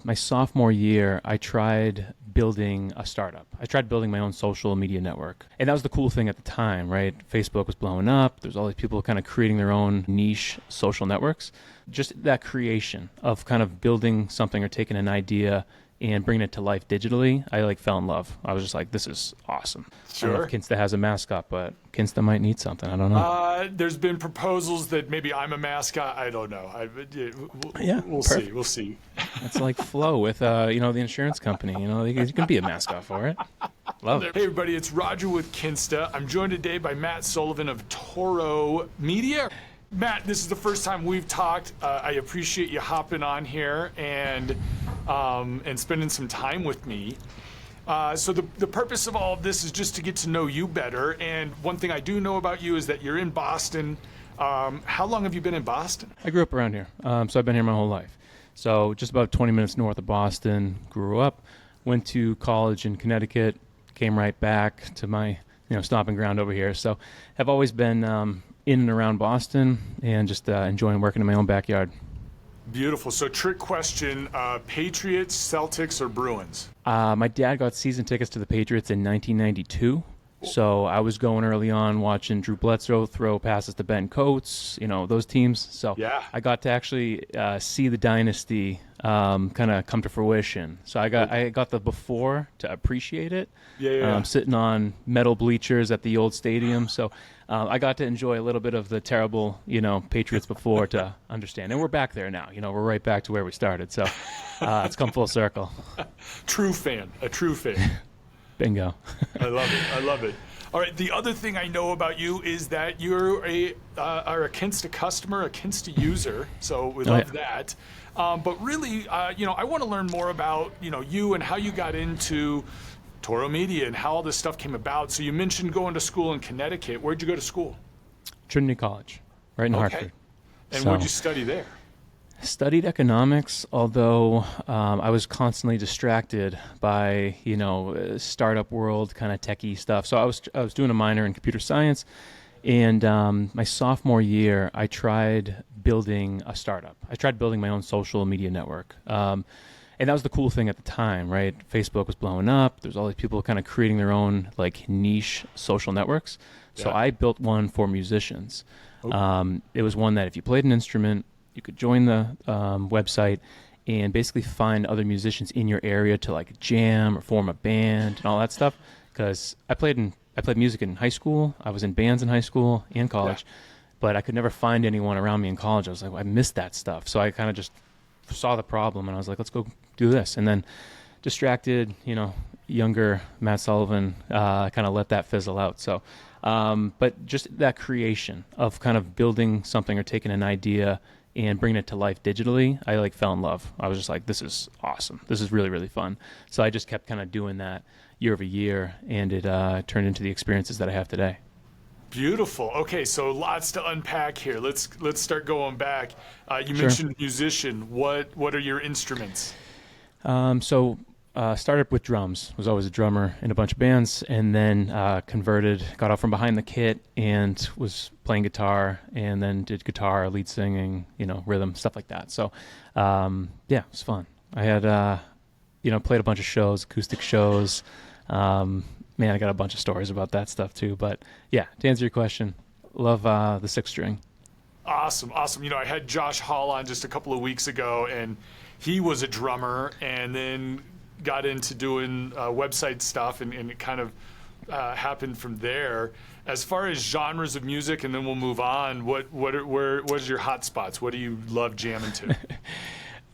My sophomore year, I tried building a startup. I tried building my own social media network. And that was the cool thing at the time, right? Facebook was blowing up. There's all these people kind of creating their own niche social networks. Just that creation of kind of building something or taking an idea and bringing it to life digitally, I fell in love. I was just like, this is awesome. I don't know if Sure. Kinsta has a mascot, but Kinsta might need something. I don't know. There's been proposals that maybe I'm a mascot. I don't know. Yeah, We'll see. perfect. We'll see. It's like Flow with, the insurance company. You can be a mascot for it. Love it. Hey, everybody, it's Roger with Kinsta. I'm joined today by Matt Sullivan of Toro Media. Matt, this is the first time we've talked. I appreciate you hopping on here and spending some time with me. So the purpose of all of this is just to get to know you better. And one thing I do know about you is that you're in Boston. How long have you been in Boston? I grew up around here, so I've been here my whole life. So just about 20 minutes north of Boston, grew up, went to college in Connecticut, came right back to my stomping ground over here. So have always been in and around Boston and just enjoying working in my own backyard. Beautiful. So trick question, Patriots, Celtics, or Bruins? My dad got season tickets to the Patriots in 1992. So I was going early on watching Drew Bledsoe throw passes to Ben Coates, those teams. So Yeah. I got to actually see the dynasty kind of come to fruition. So I got the before to appreciate it. Yeah. Sitting on metal bleachers at the old stadium. So I got to enjoy a little bit of the terrible, Patriots before to understand. And we're back there now. We're right back to where we started. So it's come full circle. True fan, a true fan. Bingo. I love it. I love it. All right. The other thing I know about you is that you're are a Kinsta customer, a Kinsta user. So we love that. But really, I want to learn more about you and how you got into Toro Media and how all this stuff came about. So you mentioned going to school in Connecticut. Where'd you go to school? Trinity College, right in Hartford. And So- what'd you study there? Studied economics, although I was constantly distracted by startup world kind of techie stuff. So I was doing a minor in computer science, and my sophomore year I tried building a startup. I tried building my own social media network, and that was the cool thing at the time, right? Facebook was blowing up. There's all these people kind of creating their own niche social networks. So Yeah. I built one for musicians. It was one that if you played an instrument, you could join the website and basically find other musicians in your area to jam or form a band and all that stuff. Because I played music in high school. I was in bands in high school and college, but I could never find anyone around me in college. I was like, I missed that stuff. So I kind of just saw the problem and I was like, let's go do this. And then distracted, younger Matt Sullivan kind of let that fizzle out. So, but just that creation of kind of building something or taking an idea and bringing it to life digitally, I fell in love. I was just like, this is awesome. This is really, really fun. So I just kept kind of doing that year over year, and it turned into the experiences that I have today. Beautiful. Okay, so lots to unpack here. Let's start going back. You Sure. mentioned musician. What are your instruments? Started with drums. Was always a drummer in a bunch of bands, and then converted, got out from behind the kit, and was playing guitar, and then did guitar, lead singing, rhythm, stuff like that. So, it was fun. I had, played a bunch of shows, acoustic shows. Man, I got a bunch of stories about that stuff too. But yeah, to answer your question, love the six string. Awesome. I had Josh Hall on just a couple of weeks ago, and he was a drummer, and then got into doing website stuff, and it kind of happened from there. As far as genres of music, and then we'll move on. What's your hot spots? What do you love jamming to?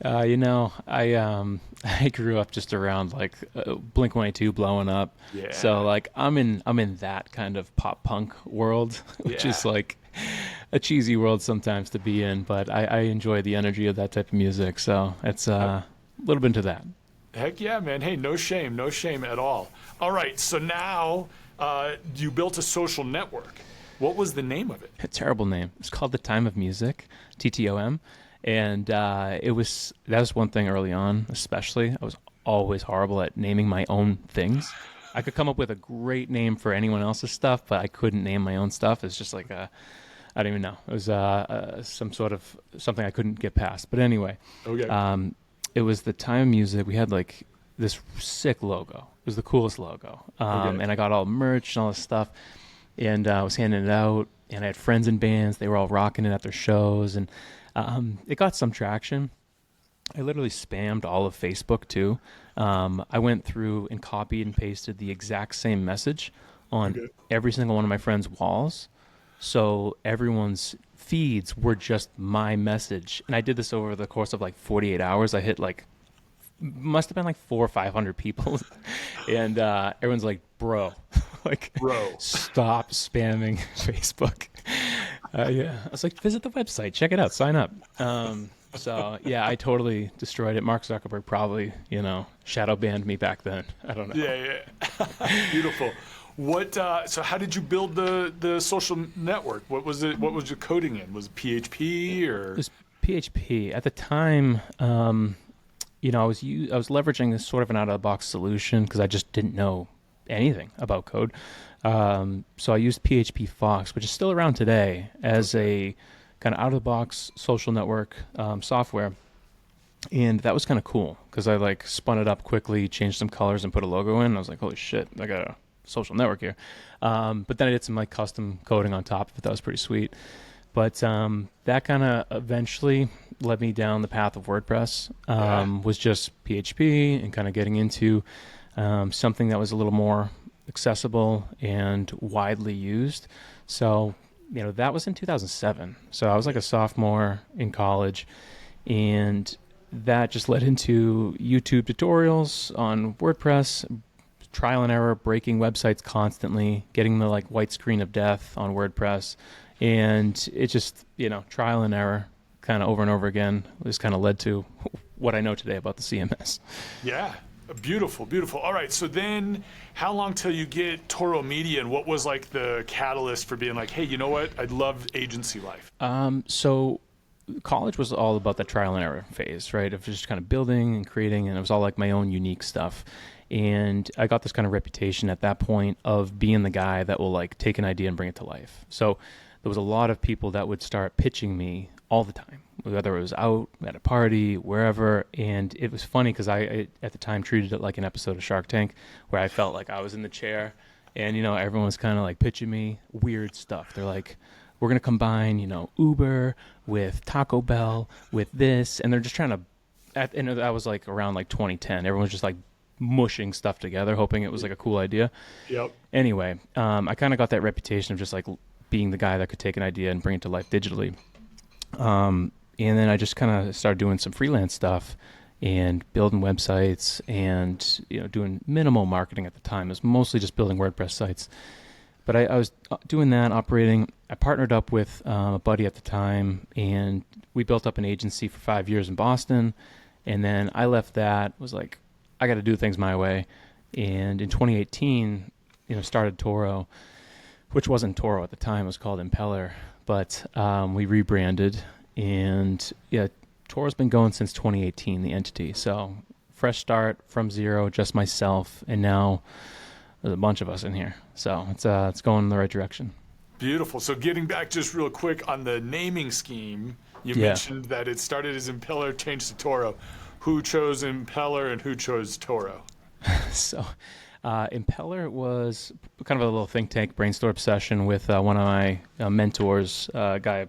I grew up just around Blink-182 blowing up. Yeah. So I'm in that kind of pop punk world, which is a cheesy world sometimes to be in, but I enjoy the energy of that type of music. So it's a little bit into that. Heck yeah, man. Hey, no shame at all. All right, so now you built a social network. What was the name of it? A terrible name. It's called The Time of Music, TTOM. And that was one thing early on, especially. I was always horrible at naming my own things. I could come up with a great name for anyone else's stuff, but I couldn't name my own stuff. It's just I don't even know. It was some sort of something I couldn't get past. But anyway, Okay. it was the time of music. We had like this sick logo. It was the coolest logo. Okay. And I got all merch and all this stuff, and I was handing it out, and I had friends in bands. They were all rocking it at their shows, and it got some traction. I literally spammed all of Facebook too. I went through and copied and pasted the exact same message on every single one of my friends' walls. So everyone's feeds were just my message. And I did this over the course of like 48 hours. I hit like, must have been like 400 or 500 people. And everyone's like, bro, stop spamming Facebook. Yeah. I was like, visit the website, check it out, sign up. So yeah, I totally destroyed it. Mark Zuckerberg probably, shadow banned me back then. I don't know. Yeah. Beautiful. So how did you build the social network? What was it? What was your coding in? Was it PHP or? It was PHP at the time. I was leveraging this sort of an out of the box solution because I just didn't know anything about code. So I used PHP Fox, which is still around today, as a kind of out of the box social network software. And that was kind of cool because I like spun it up quickly, changed some colors and put a logo in. And I was like, holy shit, I got a social network here. But then I did some like custom coding on top of it. That was pretty sweet. But that kind of eventually led me down the path of WordPress, was just PHP and kind of getting into something that was a little more accessible and widely used. So, that was in 2007. So I was like a sophomore in college, and that just led into YouTube tutorials on WordPress, trial and error, breaking websites constantly, getting the like white screen of death on WordPress. And it just, trial and error kind of over and over again just kind of led to what I know today about the CMS. Yeah. Beautiful, beautiful. All right, so then how long till you get Toro Media, and what was like the catalyst for being like, hey, you know what? I'd love agency life. So college was all about the trial and error phase, right? Of just kind of building and creating, and it was all like my own unique stuff. And I got this kind of reputation at that point of being the guy that will like take an idea and bring it to life. So there was a lot of people that would start pitching me all the time, whether it was out at a party, wherever. And it was funny because I at the time treated it like an episode of Shark Tank where I felt like I was in the chair and, everyone was kind of like pitching me weird stuff. They're like, we're going to combine, Uber with Taco Bell with this. And they're just trying to, and that was like around like 2010. Everyone was just like mushing stuff together, hoping it was like a cool idea. Yep. Anyway, I kind of got that reputation of just like being the guy that could take an idea and bring it to life digitally. And then I just kind of started doing some freelance stuff and building websites and, doing minimal marketing at the time. It was mostly just building WordPress sites. But I was doing that, operating. I partnered up with a buddy at the time, and we built up an agency for 5 years in Boston. And then I left that, was like, I got to do things my way. And in 2018, started Toro, which wasn't Toro at the time. It was called Impeller. But we rebranded, and Toro's been going since 2018, the entity. So fresh start from zero, just myself, and now there's a bunch of us in here. So it's going in the right direction. Beautiful. So getting back just real quick on the naming scheme, you mentioned that it started as Impeller, changed to Toro. Who chose Impeller and who chose Toro? So Impeller was kind of a little think tank brainstorm session with one of my mentors, a guy,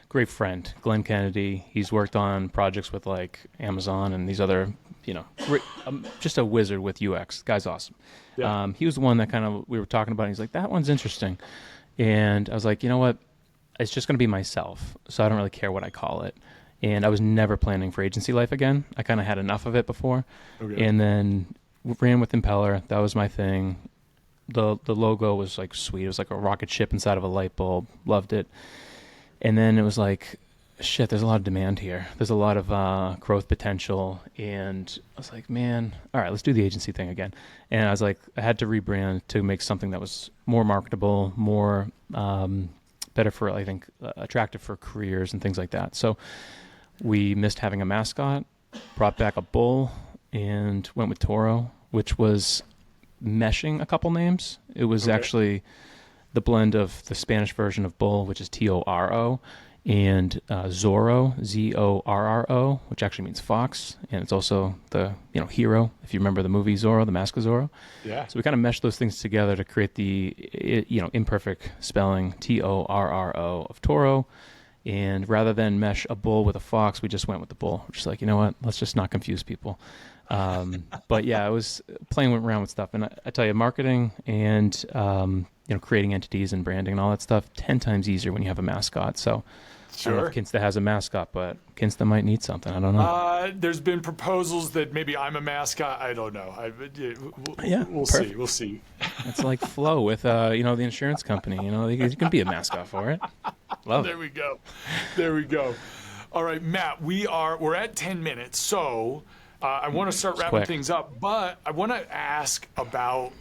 great friend, Glenn Kennedy. He's worked on projects with like Amazon and these other, just a wizard with UX. Guy's awesome. Yeah. He was the one that kind of, we were talking about, and he's like, that one's interesting. And I was like, you know what? It's just going to be myself. So I don't really care what I call it. And I was never planning for agency life again. I kind of had enough of it before. Okay. And then ran with Impeller. That was my thing. The logo was like sweet. It was like a rocket ship inside of a light bulb. Loved it. And then it was like, shit, there's a lot of demand here. There's a lot of growth potential. And I was like, man, all right, let's do the agency thing again. And I was like, I had to rebrand to make something that was more marketable, more better for, I think, attractive for careers and things like that. So we missed having a mascot, brought back a bull, and went with Toro, which was meshing a couple names. It was actually the blend of the Spanish version of bull, which is Toro, and Zorro, Zorro, which actually means fox, and it's also the hero. If you remember the movie Zorro, the Mask of Zorro. Yeah. So we kind of meshed those things together to create the imperfect spelling Torro of Toro. And rather than mesh a bull with a fox, we just went with the bull. We're just like, you know what? Let's just not confuse people. But yeah, I was playing around with stuff, and I tell you, marketing and creating entities and branding and all that stuff 10 times easier when you have a mascot. So I don't know if Kinsta has a mascot, but Kinsta might need something. I don't know. There's been proposals that maybe I'm a mascot. I don't know. We'll see. We'll see. It's like Flo with the insurance company. You can be a mascot for it. Love There it. we go. There we go. All right, Matt, we're at 10 minutes, so I want to start wrapping things up, but I want to ask about,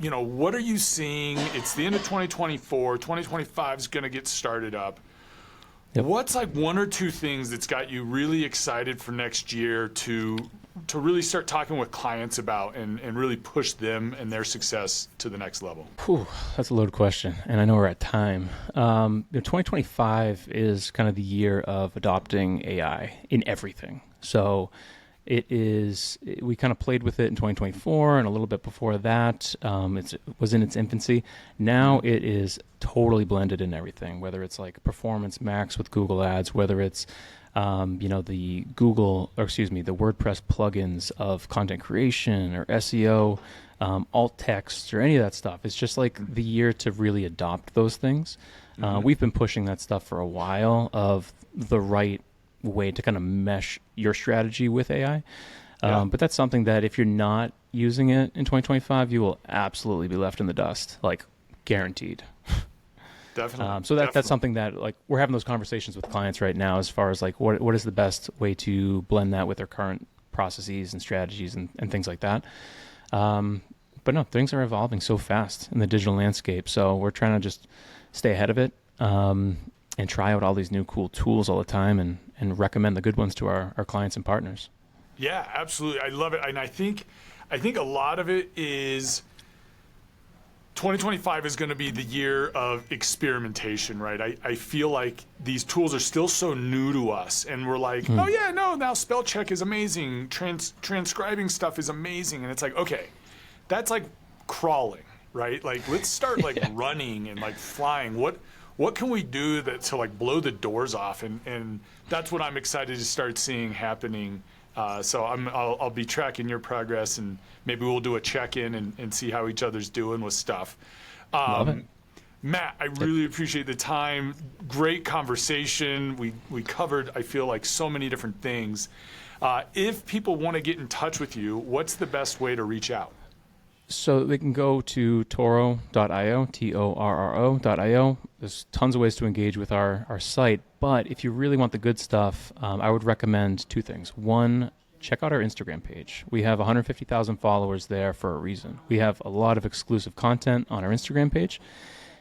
what are you seeing? It's the end of 2024. 2025 is going to get started up. Yep. What's like one or two things that's got you really excited for next year to really start talking with clients about and really push them and their success to the next level? Whew, that's a loaded question, and I know we're at time. 2025 is kind of the year of adopting AI in everything. So we kind of played with it in 2024 and a little bit before that. It was in its infancy. Now it is totally blended in everything, whether it's like Performance Max with Google Ads, whether it's the WordPress plugins of content creation or SEO, alt text or any of that stuff. It's just like the year to really adopt those things. We've been pushing that stuff for a while of the right way to kind of mesh your strategy with AI. But that's something that if you're not using it in 2025, you will absolutely be left in the dust, like guaranteed. Definitely. So that's something that like we're having those conversations with clients right now as far as like what is the best way to blend that with their current processes and strategies and things like that. But no, things are evolving so fast in the digital landscape. So we're trying to just stay ahead of it and try out all these new cool tools all the time and recommend the good ones to our clients and partners. Yeah, absolutely. I love it. And I think a lot of it is 2025 is going to be the year of experimentation, right? I feel like these tools are still so new to us, and we're like, oh yeah, no, now spell check is amazing, transcribing stuff is amazing, and it's like, okay, that's like crawling, right? Like let's start like running and like flying. What can we do to like blow the doors off? And that's what I'm excited to start seeing happening. So I'll be tracking your progress, and maybe we'll do a check-in and see how each other's doing with stuff. Love it. Matt, I really appreciate the time. Great conversation. We covered, I feel like, so many different things. If people want to get in touch with you, what's the best way to reach out? So they can go to Toro.io, Torro.io. There's tons of ways to engage with our site, but if you really want the good stuff, I would recommend two things. One, check out our Instagram page. We have 150,000 followers there for a reason. We have a lot of exclusive content on our Instagram page,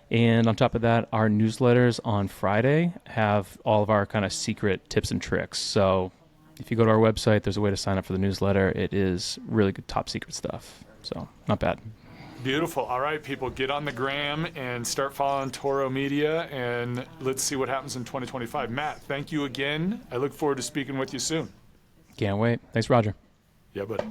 and on top of that, our newsletters on Friday have all of our kind of secret tips and tricks. So if you go to our website, there's a way to sign up for the newsletter. It is really good top secret stuff. So not bad. Beautiful. All right, people, get on the gram and start following Toro Media, and let's see what happens in 2025. Matt, thank you again. I look forward to speaking with you soon. Can't wait. Thanks, Roger. Yeah, buddy.